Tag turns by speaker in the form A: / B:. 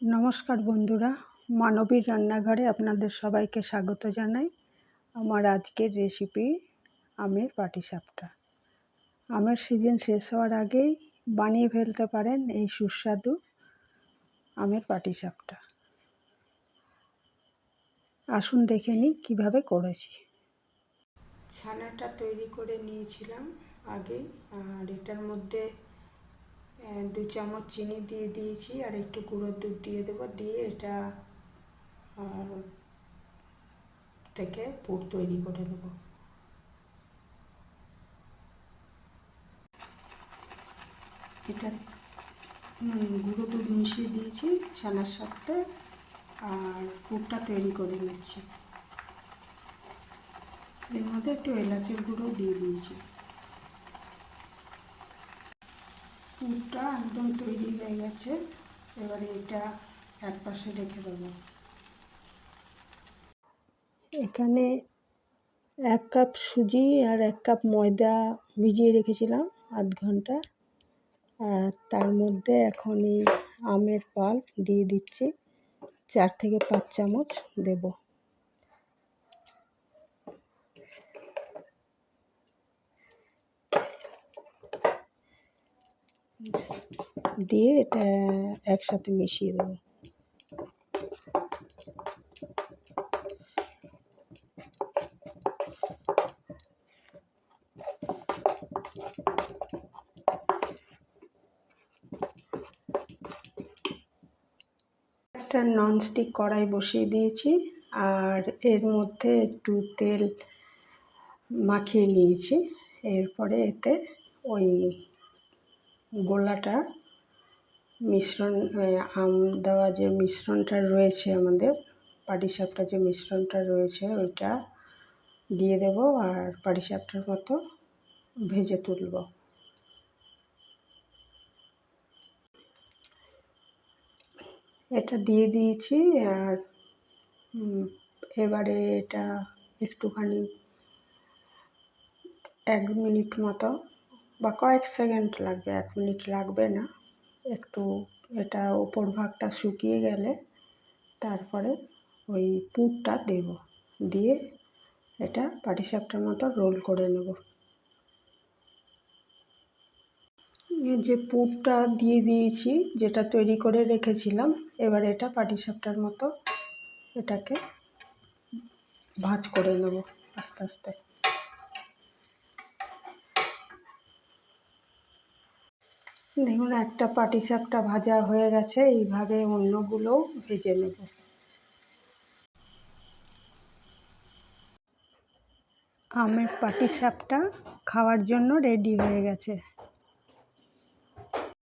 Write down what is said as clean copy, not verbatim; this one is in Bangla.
A: নমস্কার বন্ধুরা, মানবীর রান্নাঘরে আপনাদের সবাইকে স্বাগত জানাই। আমার আজকের রেসিপি আমের পাটিসাপটা। আমের সিজন শেষ হওয়ার আগেই বানিয়ে ফেলতে পারেন এই সুস্বাদু আমের পাটিসাপটা। আসুন দেখে নিই কীভাবে করেছি। ছানাটা তৈরি করে নিয়েছিলাম আগে, আর এটার মধ্যে 2 চামচ চিনি দিয়ে দিয়েছি, আর একটু গুঁড়োর দুধ দিয়ে দেবো। দিয়ে এটা থেকে পুর তৈরি করে নেব। এটা গুঁড়ো দুধ মিশিয়ে দিয়েছি ছানার সাথে, আর পুরটা তৈরি করে নিচ্ছি। এর মধ্যে একটু এলাচের গুঁড়ো দিয়ে দিয়েছি। পুরটা একদম তৈরি হয়ে গেছে। এবারে এটা এক পাশে রেখে দেবো। এখানে 1 কাপ সুজি আর 1 কাপ ময়দা ভিজিয়ে রেখেছিলাম আধ ঘন্টা। আর তার মধ্যে এখন এই আমের পাল্প দিয়ে দিচ্ছি, 4 থেকে 5 চামচ দেব। দিয়ে এটা একসাথে মিশিয়ে দেবো। একটা ননস্টিক কড়াই বসিয়ে দিয়েছি, আর এর মধ্যে একটু তেল মাখিয়ে নিয়েছি। এরপরে এতে ওই গোলাটা মিশ্রণ, আম দেওয়া যে মিশ্রণটা রয়েছে, আমাদের পাটিসাপটা যে মিশ্রণটা রয়েছে ওইটা দিয়ে দেব, আর পাটিসাপটার মতো ভেজে তুলব। এটা দিয়ে দিয়েছি, আর এবারে এটা একটুখানি 1 মিনিট মতো বা কয়েক সেকেন্ড লাগবে, 1 মিনিট লাগবে না। একটু এটা ওপর ভাগটা শুকিয়ে গেলে তারপরে ওই পুরটা দেব, দিয়ে এটা পাটিসাপটার মতো রোল করে নেব। যে পুরটা দিয়ে দিয়েছি, যেটা তৈরি করে রেখেছিলাম, এবার এটা পাটিসাপটার মতো এটাকে ভাঁজ করে নেব আস্তে আস্তে। দেখুন, একটা পাটিসাপটা ভাজা হয়ে গেছে। এইভাবে অন্যগুলোও ভেজে নেব। আমের পাটিসাপটা খাওয়ার জন্য রেডি হয়ে গেছে।